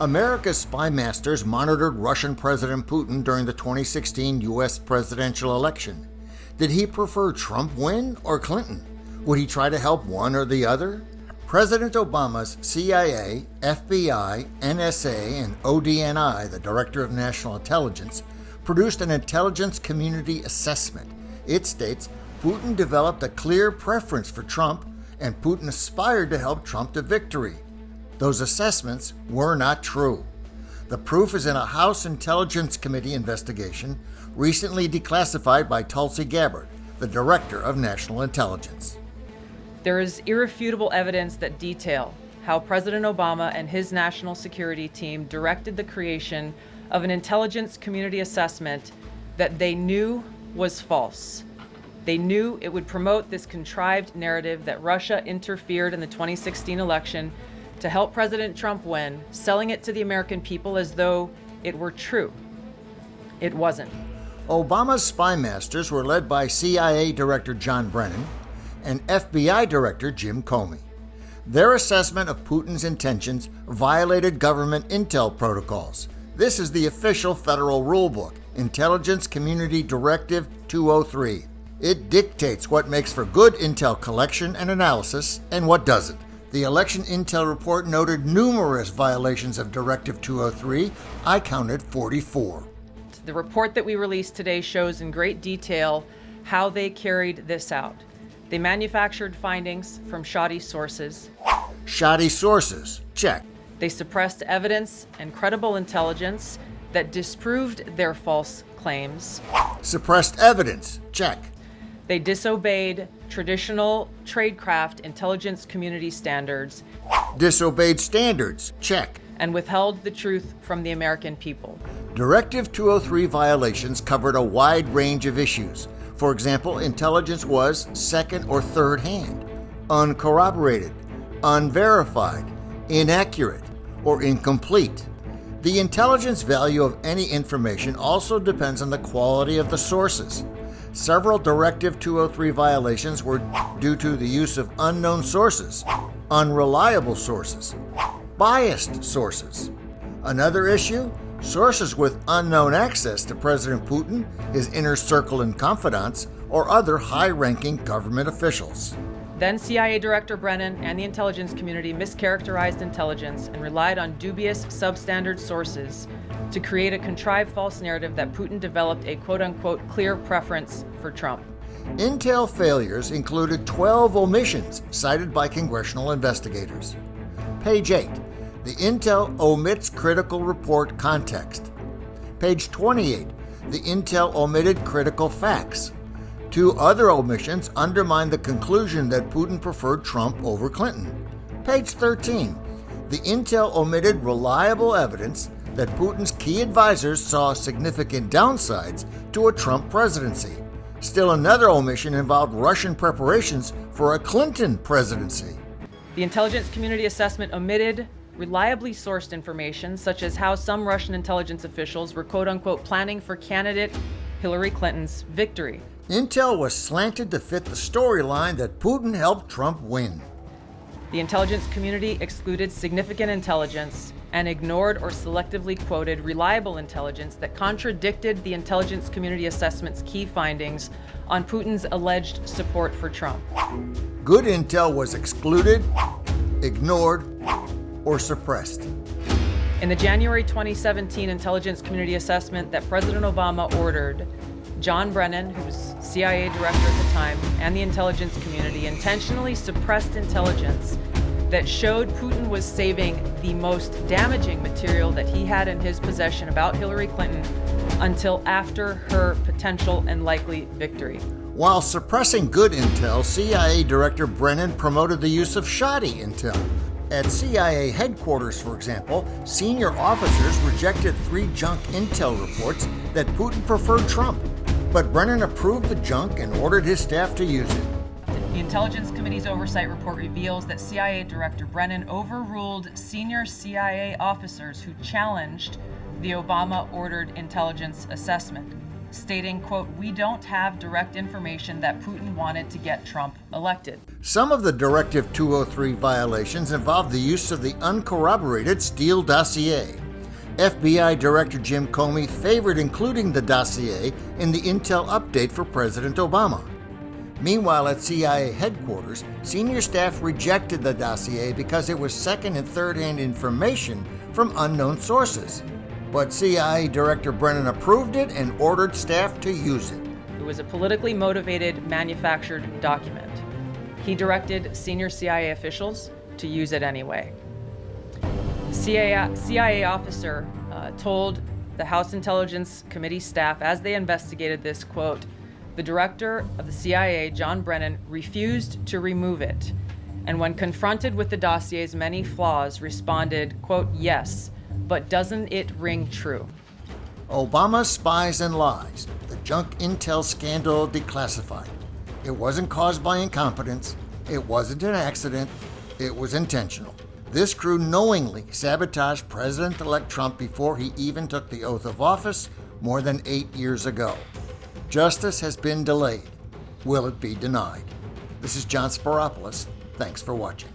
America's spy masters monitored Russian President Putin during the 2016 U.S. presidential election. Did he prefer Trump win or Clinton? Would he try to help one or the other? President Obama's CIA, FBI, NSA, and ODNI, the Director of National Intelligence, produced an intelligence community assessment. It states Putin developed a clear preference for Trump, and Putin aspired to help Trump to victory. Those assessments were not true. The proof is in a House Intelligence Committee investigation recently declassified by Tulsi Gabbard, the Director of National Intelligence. There is irrefutable evidence that detail how President Obama and his national security team directed the creation of an intelligence community assessment that they knew was false. They knew it would promote this contrived narrative that Russia interfered in the 2016 election to help President Trump win, selling it to the American people as though it were true. It wasn't. Obama's spy masters were led by CIA Director John Brennan and FBI Director Jim Comey. Their assessment of Putin's intentions violated government intel protocols. This is the official federal rulebook, Intelligence Community Directive 203. It dictates what makes for good intel collection and analysis and what doesn't. The Election Intel Report noted numerous violations of Directive 203. I counted 44. The report that we released today shows in great detail how they carried this out. They manufactured findings from shoddy sources. Shoddy sources, check. They suppressed evidence and credible intelligence that disproved their false claims. Suppressed evidence, check. They disobeyed traditional tradecraft intelligence community standards. Disobeyed standards, check. And withheld the truth from the American people. Directive 203 violations covered a wide range of issues. For example, intelligence was second or third hand, uncorroborated, unverified, inaccurate, or incomplete. The intelligence value of any information also depends on the quality of the sources. Several Directive 203 violations were due to the use of unknown sources, unreliable sources, biased sources. Another issue? Sources with unknown access to President Putin, his inner circle and confidants, or other high-ranking government officials. Then CIA Director Brennan and the intelligence community mischaracterized intelligence and relied on dubious, substandard sources to create a contrived false narrative that Putin developed a quote-unquote clear preference for Trump. Intel failures included 12 omissions cited by congressional investigators. Page 8. The Intel omits critical report context. Page 28. The Intel omitted critical facts. Two other omissions undermine the conclusion that Putin preferred Trump over Clinton. Page 13. The Intel omitted reliable evidence that Putin's key advisors saw significant downsides to a Trump presidency. Still another omission involved Russian preparations for a Clinton presidency. The intelligence community assessment omitted reliably sourced information, such as how some Russian intelligence officials were quote-unquote planning for candidate Hillary Clinton's victory. Intel was slanted to fit the storyline that Putin helped Trump win. The intelligence community excluded significant intelligence and ignored or selectively quoted reliable intelligence that contradicted the intelligence community assessment's key findings on Putin's alleged support for Trump. Good intel was excluded, ignored, or suppressed. In the January 2017 intelligence community assessment that President Obama ordered, John Brennan, who was CIA director at the time, and the intelligence community intentionally suppressed intelligence that showed Putin was saving the most damaging material that he had in his possession about Hillary Clinton until after her potential and likely victory. While suppressing good intel, CIA Director Brennan promoted the use of shoddy intel. At CIA headquarters, for example, senior officers rejected 3 junk intel reports that Putin preferred Trump. But Brennan approved the junk and ordered his staff to use it. The Intelligence Committee's oversight report reveals that CIA Director Brennan overruled senior CIA officers who challenged the Obama-ordered intelligence assessment. stating, quote, "We don't have direct information that Putin wanted to get Trump elected." Some of the Directive 203 violations involved the use of the uncorroborated Steele dossier. FBI Director Jim Comey favored including the dossier in the intel update for President Obama. Meanwhile, at CIA headquarters, senior staff rejected the dossier because it was second and third-hand information from unknown sources. But CIA Director Brennan approved it and ordered staff to use it. It was a politically motivated, manufactured document. He directed senior CIA officials to use it anyway. CIA officer told the House Intelligence Committee staff as they investigated this, quote, "The director of the CIA, John Brennan, refused to remove it, and when confronted with the dossier's many flaws, responded, quote, 'Yes, but doesn't it ring true?'" Obama's Spies and Lies, the junk intel scandal declassified. It wasn't caused by incompetence. It wasn't an accident. It was intentional. This crew knowingly sabotaged President-elect Trump before he even took the oath of office more than 8 years ago. Justice has been delayed. Will it be denied? This is John Spiropoulos. Thanks for watching.